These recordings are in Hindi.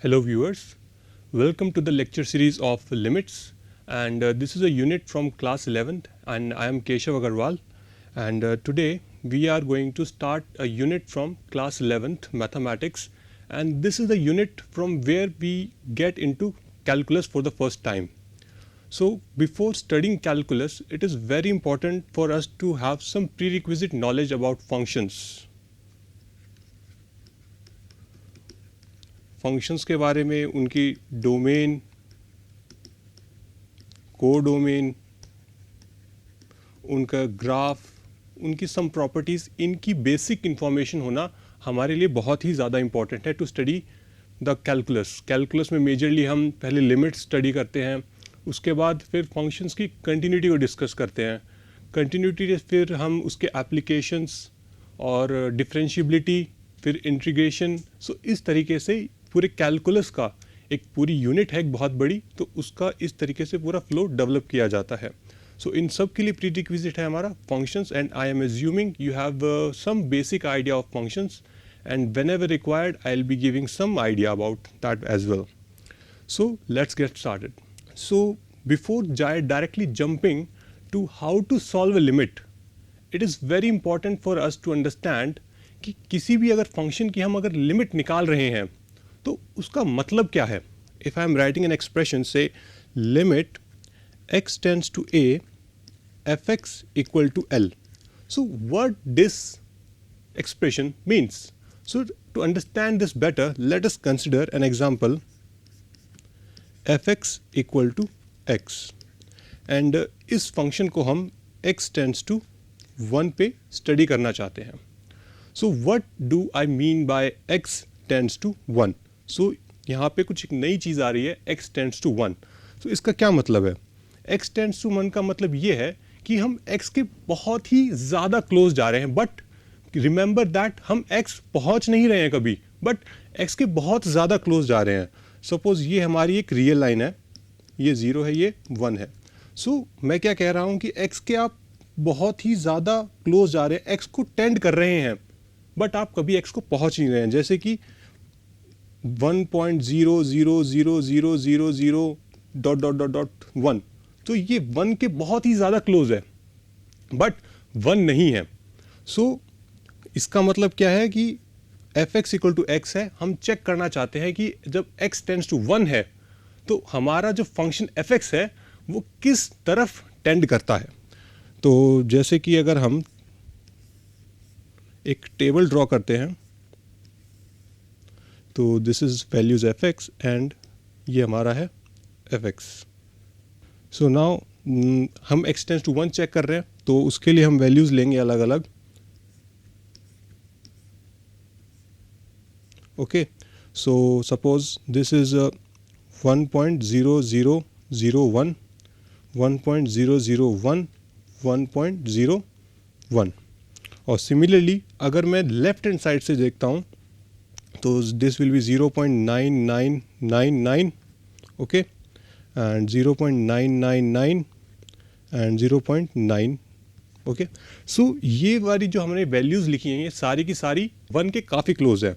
Hello viewers, welcome to the lecture series of limits, and this is a unit from class 11th and I am Keshav Agarwal, and today we are going to start a unit from class 11th mathematics, and this is the unit from where we get into calculus for the first time. So before studying calculus, it is very important for us to have some prerequisite knowledge about functions. Functions के बारे में, उनकी डोमेन, कोडोमेन, उनका ग्राफ, उनकी सम प्रॉपर्टीज़, इनकी बेसिक इंफॉर्मेशन होना हमारे लिए बहुत ही ज़्यादा इम्पॉर्टेंट है to study the calculus. Calculus में मेजरली हम पहले लिमिट स्टडी करते हैं, उसके बाद फिर फंक्शंस की कंटिन्यूटी को डिस्कस करते हैं. कंटिन्यूटी फिर हम उसके एप्लीकेशंस और डिफरेंशिएबिलिटी, फिर इंटीग्रेशन. सो इस तरीके से पूरे कैलकुलस का एक पूरी यूनिट है, एक बहुत बड़ी, तो उसका इस तरीके से पूरा फ्लो डेवलप किया जाता है. सो इन सब के लिए प्रीरिक्विजिट है हमारा functions, and I am assuming you have some basic idea of functions, and whenever required I'll be giving some idea about that as well. So let's get started. So before directly jumping to how to solve a limit, it is very important for us to understand कि किसी भी अगर फंक्शन की हम अगर लिमिट निकाल रहे हैं तो उसका मतलब क्या है. If I am writing an expression say limit x tends to a fx equal to l, so what this expression means? So to understand this better, let us consider an example fx equal to x, and इस फंक्शन को हम x टेंड्स टू 1 पे स्टडी करना चाहते हैं. So what do I mean by x tends to 1? So यहाँ पे कुछ एक नई चीज़ आ रही है, x tends to 1. So इसका क्या मतलब है? x tends to 1 का मतलब ये है कि हम x के बहुत ही ज़्यादा क्लोज जा रहे हैं, बट रिमेंबर दैट हम x पहुँच नहीं रहे हैं कभी, बट x के बहुत ज़्यादा क्लोज जा रहे हैं. सपोज़ ये हमारी एक रियल लाइन है, ये 0 है, ये 1 है. सो मैं क्या कह रहा हूँ कि x के आप बहुत ही ज़्यादा क्लोज जा रहे हैं, x को टेंड कर रहे हैं, बट आप कभी x को पहुंच नहीं रहे हैं. जैसे कि 1.0000000.1, तो ये 1 के बहुत ही ज़्यादा क्लोज है, बट 1 नहीं है. सो इसका मतलब क्या है कि fx इक्वल टू x है. हम चेक करना चाहते हैं कि जब x टेंड्स टू 1 है तो हमारा जो फंक्शन fx है वो किस तरफ टेंड करता है. तो जैसे कि अगर हम एक टेबल ड्रॉ करते हैं, तो this is values fx and ये हमारा है fx. सो नाउ हम x टेंड्स टू 1 चेक कर रहे हैं, तो उसके लिए हम वैल्यूज़ लेंगे अलग अलग. Okay, so suppose this is 1.0001, 1.001, 1.01. और सिमिलरली अगर मैं लेफ्ट हैंड साइड से देखता हूँ तो this will be 0.9999, okay, and 0.999 and 0.9. Okay, so ये वाली जो हमने वैल्यूज़ लिखी हैं ये सारी की सारी 1 के काफ़ी क्लोज है.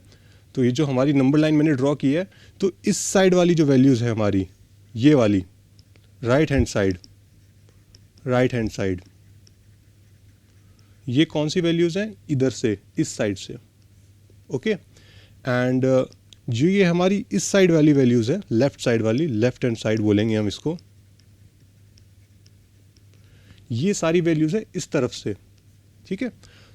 तो ये जो हमारी नंबर लाइन मैंने ड्रॉ की है, तो इस साइड वाली जो वैल्यूज़ है हमारी, ये वाली राइट हैंड साइड, ये कौन सी वैल्यूज़ हैं? इधर से, इस साइड से. ओके, एंड जो ये हमारी इस साइड वाली वैल्यूज़ है, लेफ्ट साइड वाली, लेफ्ट हैंड साइड बोलेंगे हम इसको, ये सारी वैल्यूज़ है इस तरफ से. ठीक है,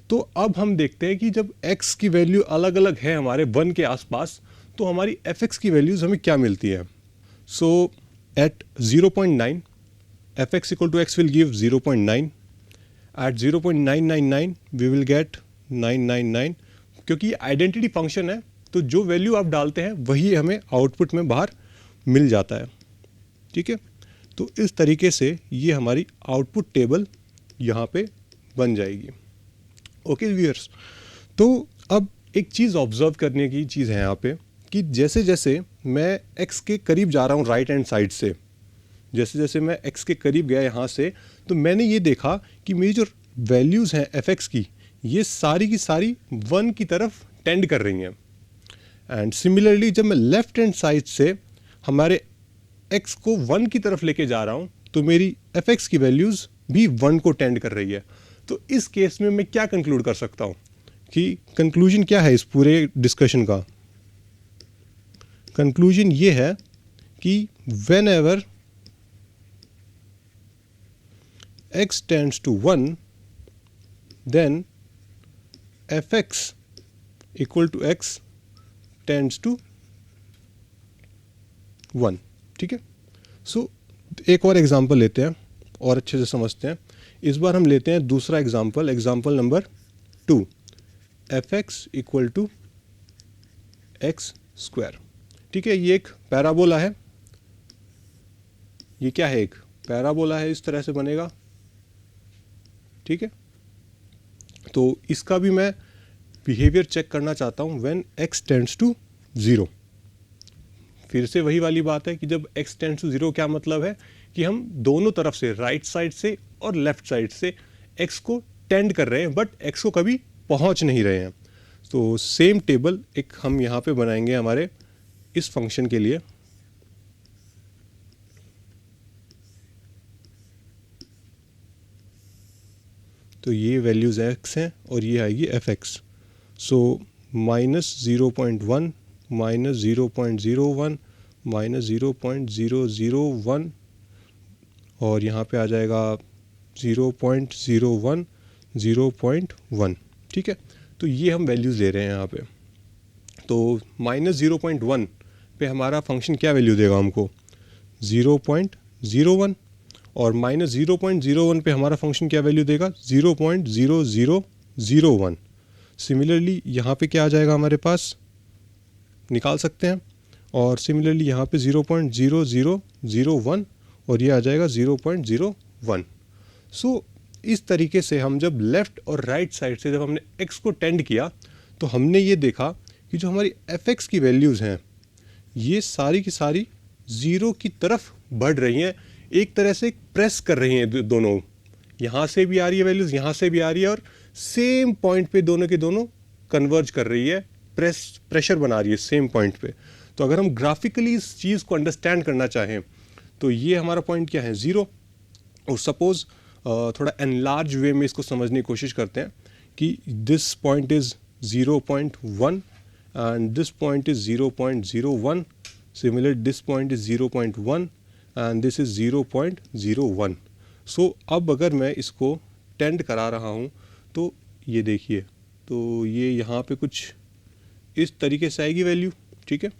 तो अब हम देखते हैं कि जब x की वैल्यू अलग अलग है हमारे 1 के आसपास, तो हमारी fx की वैल्यूज़ हमें क्या मिलती है. So at 0.9 fx equal to x will give 0.9. At 0.999 we will get 999, क्योंकि ये आइडेंटिटी फंक्शन है, तो जो वैल्यू आप डालते हैं वही हमें आउटपुट में बाहर मिल जाता है. ठीक है, तो इस तरीके से ये हमारी आउटपुट टेबल यहाँ पे बन जाएगी. ओके व्यूअर्स, तो अब एक चीज़ ऑब्जर्व करने की चीज़ है यहाँ पे कि जैसे जैसे मैं x के करीब जा रहा हूँ राइट हैंड साइड से, जैसे जैसे मैं x के करीब गया यहाँ से, तो मैंने ये देखा कि मेरी जो वैल्यूज़ हैं fx की, ये सारी की सारी 1 की तरफ टेंड कर रही हैं. एंड सिमिलरली जब मैं लेफ्ट हैंड साइड से हमारे x को 1 की तरफ लेके जा रहा हूँ तो मेरी fx की वैल्यूज़ भी 1 को टेंड कर रही है। तो इस केस में मैं क्या कंक्लूड कर सकता हूँ कि कंक्लूजन क्या है इस पूरे डिस्कशन का? कंक्लूजन ये है कि whenever x tends to 1 then fx equal to x tends to 1। ठीक है, सो एक और एग्जांपल लेते हैं और अच्छे से समझते हैं। इस बार हम लेते हैं दूसरा example, example number 2, fx equal to X square. ठीक है, ये एक पैराबोला है। ये क्या है? एक पैराबोला है, इस तरह से बनेगा। ठीक है, तो इसका भी मैं बिहेवियर चेक करना चाहता हूँ व्हेन x टेंड्स टू 0। फिर से वही वाली बात है कि जब x टेंड्स टू 0 क्या मतलब है कि हम दोनों तरफ से, राइट साइड से और लेफ्ट साइड से x को टेंड कर रहे हैं बट x को कभी पहुंच नहीं रहे हैं। तो सेम टेबल एक हम यहाँ पे बनाएंगे हमारे इस फंक्शन के लिए। तो ये वैल्यूज़ x हैं और ये आएगी fx। सो -0.1 -0.01 -0.001 और यहाँ पे आ जाएगा 0.01 0.1। ठीक है, तो ये हम वैल्यूज़ ले रहे हैं यहाँ पे। तो -0.1 पे हमारा फंक्शन क्या वैल्यू देगा हमको? 0.01 और -0.01 पे हमारा फंक्शन क्या वैल्यू देगा? 0.0001। सिमिलरली यहाँ पे क्या आ जाएगा हमारे पास, निकाल सकते हैं। और सिमिलरली यहाँ पे 0.0001 और ये आ जाएगा 0.01। सो इस तरीके से हम जब लेफ़्ट और राइट साइड से जब हमने x को टेंड किया तो हमने ये देखा कि जो हमारी fx की वैल्यूज़ हैं ये सारी की सारी 0 की तरफ बढ़ रही हैं। एक तरह से प्रेस कर रही हैं दोनों, यहाँ से भी आ रही है वैल्यूज़, यहाँ से भी आ रही है और सेम पॉइंट पे दोनों के दोनों कन्वर्ज कर रही है, प्रेशर बना रही है सेम पॉइंट पे। तो अगर हम ग्राफिकली इस चीज़ को अंडरस्टैंड करना चाहें तो ये हमारा पॉइंट क्या है? 0। और सपोज़ थोड़ा एनलार्ज वे में इसको समझने की कोशिश करते हैं कि this point is 0.1 and this point is 0.01, similar this point is 0.1 and this is 0.01। सो अब अगर मैं इसको टेंड करा रहा हूँ तो ये देखिए, तो ये यहाँ पे कुछ इस तरीके से आएगी वैल्यू। ठीक है,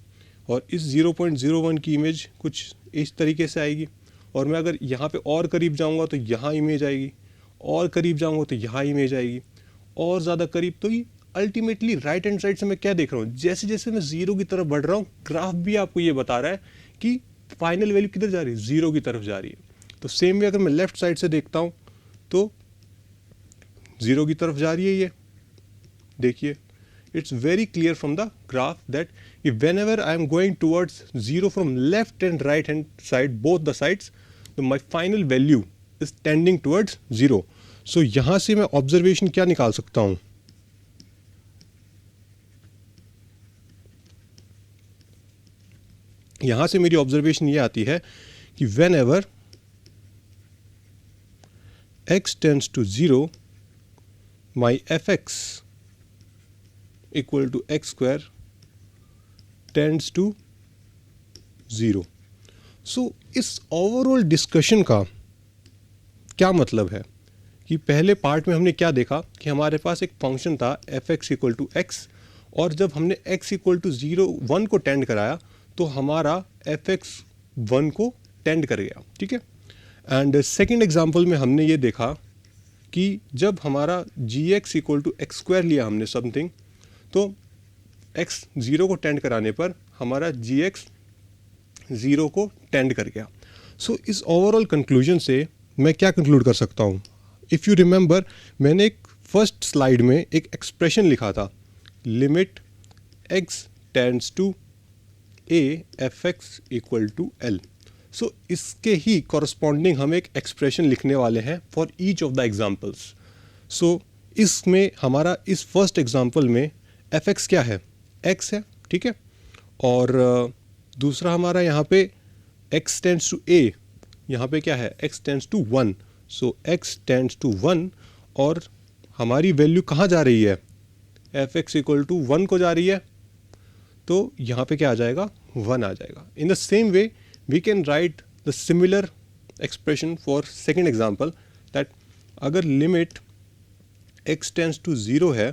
और इस 0.01 की इमेज कुछ इस तरीके से आएगी। और मैं अगर यहाँ पे और करीब जाऊँगा तो यहाँ इमेज आएगी, और करीब जाऊँगा तो यहाँ इमेज आएगी, और ज़्यादा करीब। तो ये अल्टीमेटली राइट हैंड साइड से मैं क्या देख रहा हूँ? जैसे जैसे मैं 0 की तरफ बढ़ रहा हूँ, ग्राफ भी आपको ये बता रहा है कि फाइनल वैल्यू किधर जा रही है? 0 की तरफ जा रही है। तो सेम वे अगर मैं लेफ्ट साइड से देखता हूँ तो 0 की तरफ जा रही है। ये देखिए, it's very clear from the graph that if whenever I am going towards 0 from left and right hand side, both the sides, तो my final value is tending towards 0. So यहाँ से मैं ऑब्जर्वेशन क्या निकाल सकता हूँ? यहाँ से मेरी ऑब्जर्वेशन ये आती है कि whenever x tends to 0, my fx equal to x square tends to 0. सो इस ओवरऑल डिस्कशन का क्या मतलब है कि पहले पार्ट में हमने क्या देखा कि हमारे पास एक फंक्शन था fx इक्वल टू एक्स, और जब हमने x इक्वल टू 1 को टेंड कराया तो हमारा fx 1 को टेंड कर गया। ठीक है, एंड सेकेंड एग्जाम्पल में हमने ये देखा कि जब हमारा gx equal to X square लिया हमने समथिंग, तो x 0 को टेंड कराने पर हमारा gx 0 को टेंड कर गया। सो इस ओवरऑल कंक्लूजन से मैं क्या कंक्लूड कर सकता हूँ? इफ़ यू रिमेंबर, मैंने एक फर्स्ट स्लाइड में एक एक्सप्रेशन लिखा था, limit x tends to a fx equal to l। So इसके ही कॉरस्पॉन्डिंग हम एक एक्सप्रेशन लिखने वाले हैं for each of the examples. So इसमें हमारा इस फर्स्ट एग्जाम्पल में fx क्या है? x है। ठीक है। और दूसरा हमारा यहाँ पे x टेंड्स टू a, यहाँ पे क्या है x tends to 1, so x tends to 1 और हमारी वैल्यू कहाँ जा रही है, fx इक्वल टू 1 को जा रही है, तो यहाँ पे क्या आ जाएगा 1 आ जाएगा। In the same way we can write the similar expression for second example that अगर लिमिट x टेंड्स टू 0 है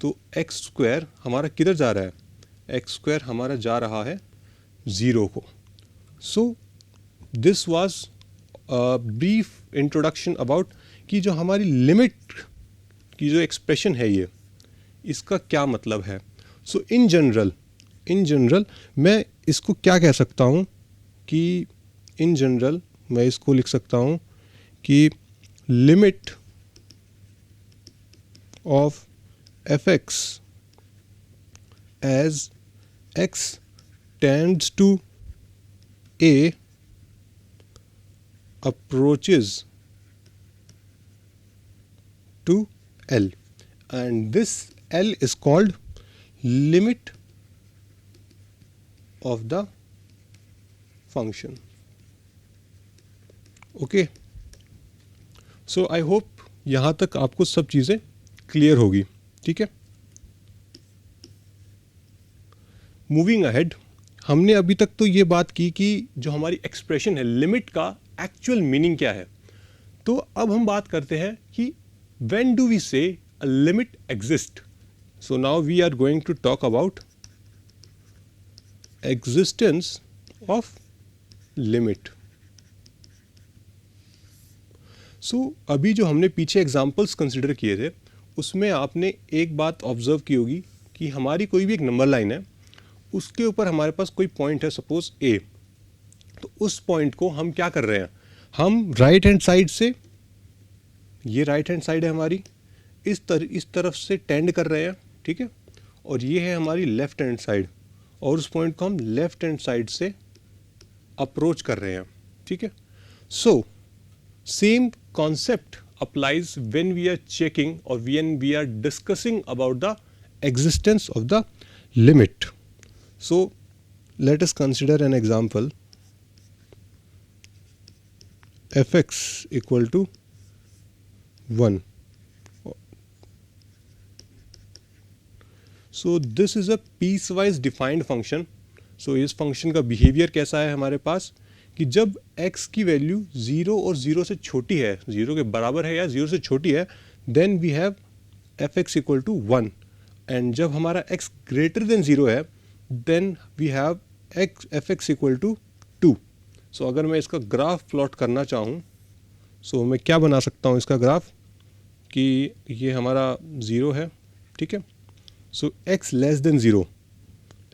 तो x स्क्वायर हमारा किधर जा रहा है, x स्क्वायर हमारा जा रहा है 0 को। So this was brief introduction about कि जो हमारी लिमिट की जो एक्सप्रेशन है ये इसका क्या मतलब है। सो इन जनरल मैं इसको क्या कह सकता हूँ कि इन जनरल मैं इसको लिख सकता हूँ कि limit of fx as x tends to a approaches to L, and this L is called limit of the function. Okay, so I hope यहाँ तक आपको सब चीज़ें क्लियर होगी, ठीक है। मूविंग अहेड, हमने अभी तक तो ये बात की कि जो हमारी एक्सप्रेशन है लिमिट का एक्चुअल मीनिंग क्या है। तो अब हम बात करते हैं कि when do we say a limit exist. So now we are going to talk about existence of limit. So अभी जो हमने पीछे एग्जाम्पल्स कंसिडर किए थे उसमें आपने एक बात ऑब्जर्व की होगी कि हमारी कोई भी एक नंबर लाइन है, उसके ऊपर हमारे पास कोई पॉइंट है सपोज ए, तो उस पॉइंट को हम क्या कर रहे हैं, हम राइट हैंड साइड से, ये राइट हैंड साइड है हमारी, इस तरफ से टेंड कर रहे हैं, ठीक है, और ये है हमारी लेफ्ट हैंड साइड, और उस पॉइंट को हम लेफ्ट हैंड साइड से अप्रोच कर रहे हैं, ठीक है। So same concept applies when we are checking or when we are discussing about the existence of the limit. So let us consider an example. fx equal to 1. So this is a piecewise defined function. So इस function का behavior कैसा है हमारे पास कि जब x की वैल्यू 0 और 0 से छोटी है, 0 के बराबर है या 0 से छोटी है, then we have fx equal to 1, and जब हमारा x ग्रेटर देन 0 है then we have fx equal to 2। So अगर मैं इसका ग्राफ प्लॉट करना चाहूँ, सो मैं क्या बना सकता हूँ इसका ग्राफ कि ये हमारा 0 है, ठीक है। सो x less than 0,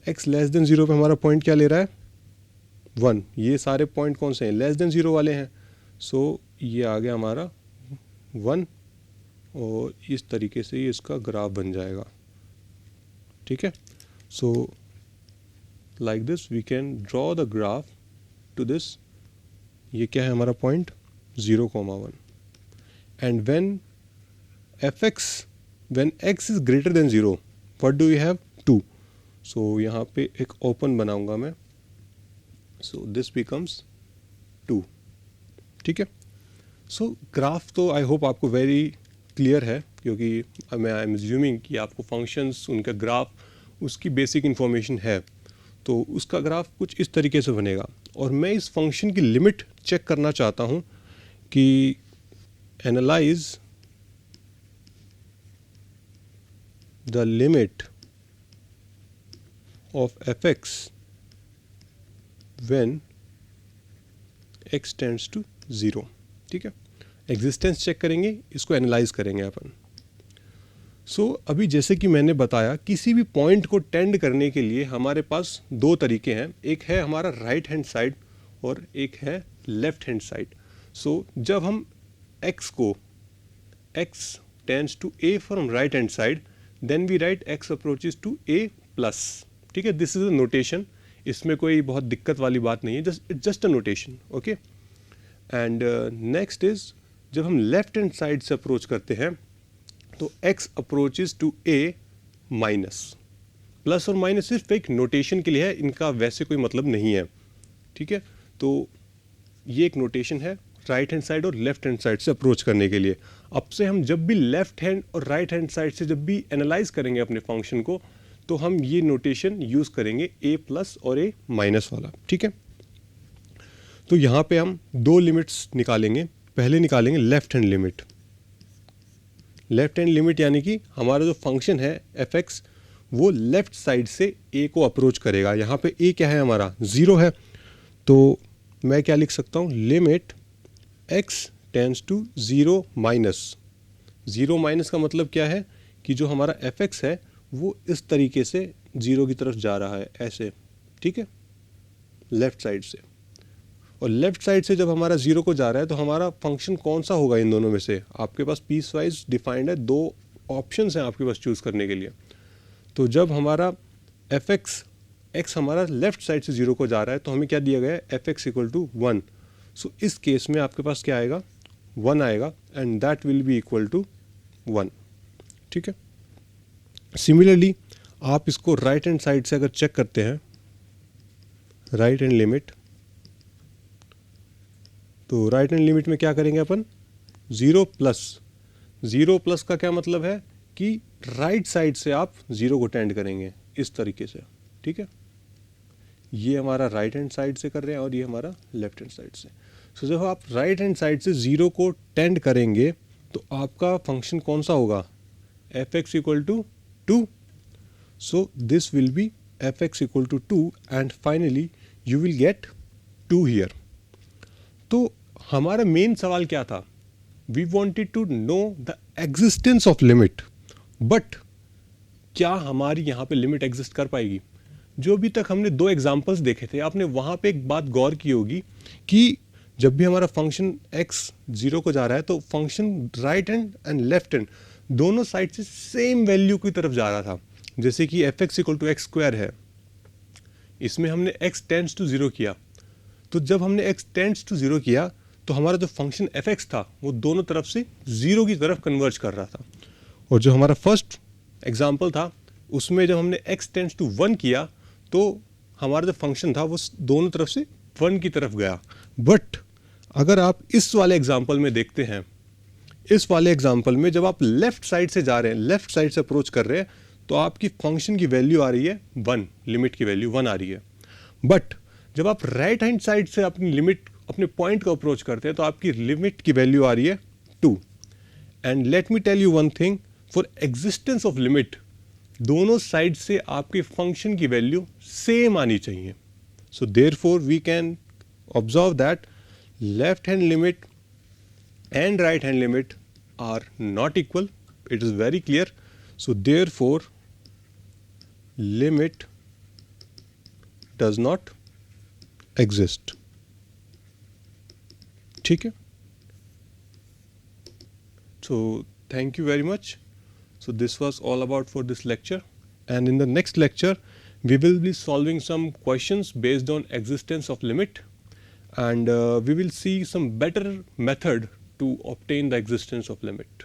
x less than 0 पे हमारा पॉइंट क्या ले रहा है 1। ये सारे पॉइंट कौन से हैं, लेस देन 0 वाले हैं। सो ये आ गया हमारा 1 और इस तरीके से ये इसका ग्राफ बन जाएगा, ठीक है। So like this we can draw the graph to this. ये क्या है हमारा point 0,1, and when x is greater than 0 what do we have 2। So यहाँ पे एक ओपन बनाऊंगा मैं, सो दिस बिकम्स 2, ठीक है। सो ग्राफ तो आई होप आपको वेरी क्लियर है, क्योंकि मैं आई एम अज्यूमिंग कि आपको फंक्शंस, उनका ग्राफ, उसकी बेसिक इन्फॉर्मेशन है, तो उसका ग्राफ कुछ इस तरीके से बनेगा। और मैं इस फंक्शन की लिमिट चेक करना चाहता हूँ कि analyse the limit of fx when x tends to 0, ठीक है। एग्जिस्टेंस चेक करेंगे, इसको एनालाइज करेंगे अपन। सो अभी जैसे कि मैंने बताया, किसी भी पॉइंट को टेंड करने के लिए हमारे पास दो तरीके हैं, एक है हमारा राइट हैंड साइड और एक है लेफ्ट हैंड साइड। सो जब हम x tends to a from right hand side, then we write x approaches to a plus, ठीक है। दिस इज अ नोटेशन, इसमें कोई बहुत दिक्कत वाली बात नहीं है, just a notation, okay. And next is जब हम लेफ्ट हैंड साइड से अप्रोच करते हैं तो x approaches to a minus, plus और माइनस सिर्फ एक नोटेशन के लिए है, इनका वैसे कोई मतलब नहीं है, ठीक है। तो ये एक नोटेशन है राइट हैंड साइड और लेफ्ट हैंड साइड से अप्रोच करने के लिए। अब से हम जब भी लेफ्ट हैंड और राइट हैंड साइड से जब भी एनालाइज करेंगे अपने फंक्शन को, तो हम ये नोटेशन यूज़ करेंगे a प्लस और a माइनस वाला, ठीक है। तो यहाँ पे हम दो लिमिट्स निकालेंगे। पहले निकालेंगे left hand limit. Left hand limit यानी कि हमारा जो फंक्शन है f(x) वो लेफ्ट साइड से a को अप्रोच करेगा। यहाँ पे a क्या है, हमारा 0 है, तो मैं क्या लिख सकता हूँ, limit x tends to 0 minus. 0 minus का मतलब क्या है कि जो हमारा f(x) है वो इस तरीके से 0 की तरफ जा रहा है, ऐसे, ठीक है, लेफ्ट साइड से। और लेफ्ट साइड से जब हमारा 0 को जा रहा है तो हमारा फंक्शन कौन सा होगा इन दोनों में से? आपके पास पीस वाइज डिफाइंड है, दो ऑप्शंस हैं आपके पास चूज़ करने के लिए। तो जब हमारा x हमारा लेफ्ट साइड से 0 को जा रहा है तो हमें क्या दिया गया है, f(x) इक्वल टू 1। सो इस केस में आपके पास क्या आएगा, 1 आएगा, and that will be equal to 1, ठीक है। सिमिलरली आप इसको राइट हैंड साइड से अगर चेक करते हैं, राइट हैंड लिमिट, तो राइट हैंड लिमिट में क्या करेंगे अपन, 0 प्लस। 0 प्लस का क्या मतलब है कि राइट साइड से आप 0 को टेंड करेंगे इस तरीके से, ठीक है। ये हमारा राइट हैंड साइड से कर रहे हैं और ये हमारा लेफ्ट हैंड साइड से। सो जब आप राइट हैंड साइड से 0 को टेंड करेंगे तो आपका फंक्शन कौन सा होगा, f(x) equal to 2। So this will be f(x) equal to 2 and finally you will get 2 here. तो हमारा मेन सवाल क्या था, we wanted to know the existence of limit, but क्या हमारी यहाँ पे लिमिट एग्जिस्ट कर पाएगी? जो अभी तक हमने दो एग्जाम्पल्स देखे थे, आपने वहाँ पे एक बात गौर की होगी कि जब भी हमारा फंक्शन x 0 को जा रहा है तो function right hand and left hand दोनों साइड से सेम वैल्यू की तरफ जा रहा था। जैसे कि f(x) equal to X square है, इसमें हमने x टेंड्स टू 0 किया, तो जब हमने x टेंड्स टू 0 किया तो हमारा जो फंक्शन f(x) था वो दोनों तरफ से 0 की तरफ कन्वर्ज कर रहा था। और जो हमारा फर्स्ट एग्जाम्पल था उसमें जब हमने x टेंड्स टू 1 किया तो हमारा जो फंक्शन था वो दोनों तरफ से 1 की तरफ गया। बट अगर आप इस वाले एग्जाम्पल में देखते हैं, इस वाले एग्जाम्पल में जब आप लेफ्ट साइड से जा रहे हैं, लेफ्ट साइड से अप्रोच कर रहे हैं, तो आपकी फंक्शन की वैल्यू आ रही है 1, लिमिट की वैल्यू 1 आ रही है। बट जब आप राइट हैंड साइड से अपनी लिमिट, अपने पॉइंट को अप्रोच करते हैं तो आपकी लिमिट की वैल्यू आ रही है 2। And let me tell you one thing, for existence of limit दोनों साइड से आपके फंक्शन की वैल्यू सेम आनी चाहिए। So therefore we can observe that left hand limit and right hand limit are not equal. It is very clear. So therefore limit does not exist. ठीक है? So thank you very much. So this was all about for this lecture, and in the next lecture we will be solving some questions based on existence of limit, and we will see some better method to obtain the existence of limit.